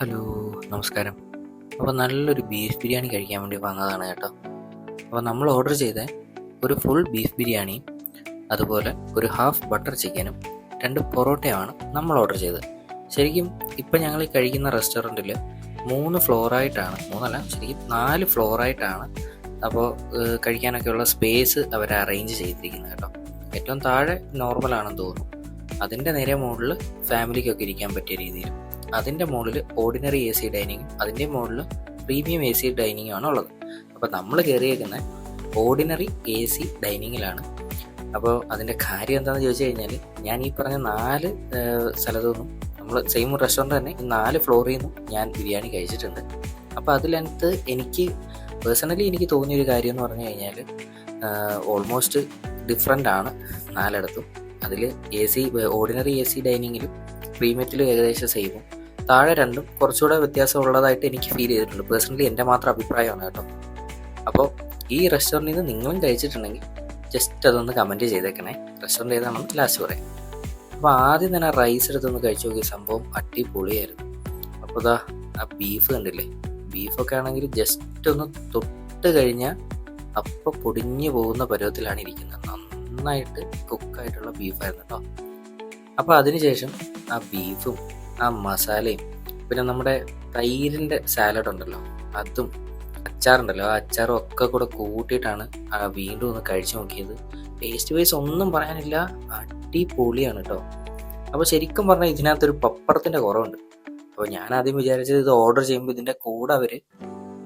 Hello, നമസ്കാരം. അപ്പോൾ നല്ലൊരു ബീഫ് ബിരിയാണി കഴിക്കാൻ വേണ്ടി വന്നതാണ് കേട്ടോ. അപ്പോൾ നമ്മൾ ഓർഡർ ചെയ്ത ഒരു ഫുൾ ബീഫ് ബിരിയാണിയും അതുപോലെ ഒരു ഹാഫ് ബട്ടർ ചിക്കനും 2 പൊറോട്ടയുമാണ് നമ്മൾ ഓർഡർ ചെയ്തത്. ശരിക്കും ഇപ്പം ഞങ്ങൾ ഈ കഴിക്കുന്ന റെസ്റ്റോറൻറ്റിൽ 3 ഫ്ലോറായിട്ടാണ്, 3 അല്ല ശരിക്കും 4 ഫ്ലോറായിട്ടാണ് അപ്പോൾ കഴിക്കാനൊക്കെയുള്ള സ്പേസ് അവർ അറേഞ്ച് ചെയ്തിരിക്കുന്നത് കേട്ടോ. ഏറ്റവും താഴെ നോർമലാണെന്ന് തോന്നുന്നു. അതിൻ്റെ നേരെ മുകളിൽ ഫാമിലിക്കൊക്കെ ഇരിക്കാൻ പറ്റിയ രീതിയിൽ, അതിൻ്റെ മുകളിൽ ഓർഡിനറി എ സി ഡൈനിങ്ങും അതിൻ്റെ മുകളിൽ പ്രീമിയം എ സി ഡൈനിങ്ങും ആണ് ഉള്ളത്. അപ്പോൾ നമ്മൾ കയറിയേക്കുന്ന ഓർഡിനറി എ സി ഡൈനിങ്ങിലാണ്. അപ്പോൾ അതിൻ്റെ കാര്യം എന്താണെന്ന് ചോദിച്ചു കഴിഞ്ഞാൽ, ഞാൻ ഈ പറഞ്ഞ 4 സ്ഥലത്തു നിന്നും നമ്മൾ സെയിം റെസ്റ്റോറൻറ്റ് തന്നെ ഈ 4 ഫ്ലോറിൽ നിന്നും ഞാൻ ബിരിയാണി കഴിച്ചിട്ടുണ്ട്. അപ്പോൾ അതിനകത്ത് പേഴ്സണലി എനിക്ക് തോന്നിയൊരു കാര്യം എന്ന് പറഞ്ഞു കഴിഞ്ഞാൽ, ഓൾമോസ്റ്റ് ഡിഫറെൻ്റ് ആണ് 4ഇടത്തും. അതിൽ ഓർഡിനറി എ സി ഡൈനിങ്ങിലും പ്രീമിയത്തിലും ഏകദേശം സെയിമും, താഴെ 2 കുറച്ചുകൂടെ വ്യത്യാസം ഉള്ളതായിട്ട് എനിക്ക് ഫീൽ ചെയ്തിട്ടുണ്ട്. പേഴ്സണലി എൻ്റെ മാത്രം അഭിപ്രായമാണ് കേട്ടോ. അപ്പോൾ ഈ റെസ്റ്റോറൻറ്റിൽ നിന്ന് നിങ്ങളും കഴിച്ചിട്ടുണ്ടെങ്കിൽ ജസ്റ്റ് അതൊന്ന് കമൻറ്റ് ചെയ്തേക്കണേ. റെസ്റ്റോറൻറ്റ് ഏതാണെന്ന് ലാസ്റ്റ് പറയാം. അപ്പോൾ ആദ്യം തന്നെ റൈസ് എടുത്തൊന്ന് കഴിച്ചു നോക്കിയ സംഭവം അടിപൊളിയായിരുന്നു. അപ്പോൾ ഇതാ ആ ബീഫ് കണ്ടില്ലേ, ബീഫൊക്കെ ആണെങ്കിൽ ജസ്റ്റ് ഒന്ന് തൊട്ട് കഴിഞ്ഞാൽ അപ്പോൾ പൊടിഞ്ഞു പോകുന്ന പരുവത്തിലാണ് ഇരിക്കുന്നത്. നന്നായിട്ട് കുക്കായിട്ടുള്ള ബീഫായിരുന്നു കേട്ടോ. അപ്പോൾ അതിനുശേഷം ആ ബീഫും ആ മസാലയും പിന്നെ നമ്മുടെ തൈരിൻ്റെ സാലഡ് ഉണ്ടല്ലോ, അതും അച്ചാറുണ്ടല്ലോ, ആ അച്ചാറും ഒക്കെ കൂടെ കൂട്ടിയിട്ടാണ് വീണ്ടും ഒന്ന് കഴിച്ചു നോക്കിയത്. ടേസ്റ്റ് വൈസ് ഒന്നും പറയാനില്ല, അടിപൊളിയാണ് കേട്ടോ. അപ്പോൾ ശരിക്കും പറഞ്ഞാൽ ഇതിനകത്തൊരു പപ്പടത്തിൻ്റെ കുറവുണ്ട്. അപ്പോൾ ഞാൻ ആദ്യം വിചാരിച്ചത് ഇത് ഓർഡർ ചെയ്യുമ്പോൾ ഇതിൻ്റെ കൂടെ അവർ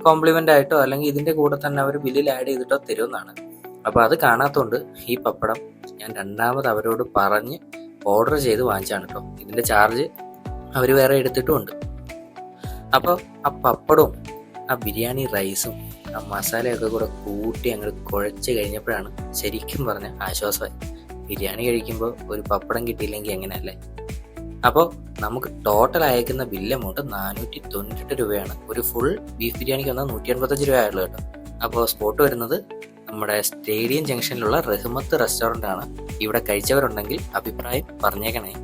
കോംപ്ലിമെൻ്റ് ആയിട്ടോ അല്ലെങ്കിൽ ഇതിൻ്റെ കൂടെ തന്നെ അവർ ബില്ലിൽ ആഡ് ചെയ്തിട്ടോ തരുമെന്നാണ്. അപ്പോൾ അത് കാണാത്തതുകൊണ്ട് ഈ പപ്പടം ഞാൻ രണ്ടാമത് അവരോട് പറഞ്ഞ് ഓർഡർ ചെയ്ത് വാങ്ങിച്ചാണ് കേട്ടോ. ഇതിൻ്റെ ചാർജ് അവർ വേറെ എടുത്തിട്ടുമുണ്ട്. അപ്പോൾ ആ പപ്പടവും ആ ബിരിയാണി റൈസും ആ മസാലയൊക്കെ കൂടെ കൂട്ടി അങ്ങോട്ട് കുഴച്ച് കഴിഞ്ഞപ്പോഴാണ് ശരിക്കും പറഞ്ഞ ആശ്വാസമായി. ബിരിയാണി കഴിക്കുമ്പോൾ ഒരു പപ്പടം കിട്ടിയില്ലെങ്കിൽ എങ്ങനെയല്ലേ. അപ്പോൾ നമുക്ക് ടോട്ടൽ അയക്കുന്ന ബില്ല് എമൗണ്ട് 498 രൂപയാണ്. ഒരു ഫുൾ ബീഫ് ബിരിയാണിക്ക് വന്നാൽ 185 രൂപയുള്ളൂ കേട്ടോ. അപ്പോൾ സ്പോട്ട് വരുന്നത് നമ്മുടെ സ്റ്റേഡിയം ജംഗ്ഷനിലുള്ള റഹ്മത്ത് റെസ്റ്റോറൻ്റ് ആണ്. ഇവിടെ കഴിച്ചവരുണ്ടെങ്കിൽ അഭിപ്രായം പറഞ്ഞേക്കണേ.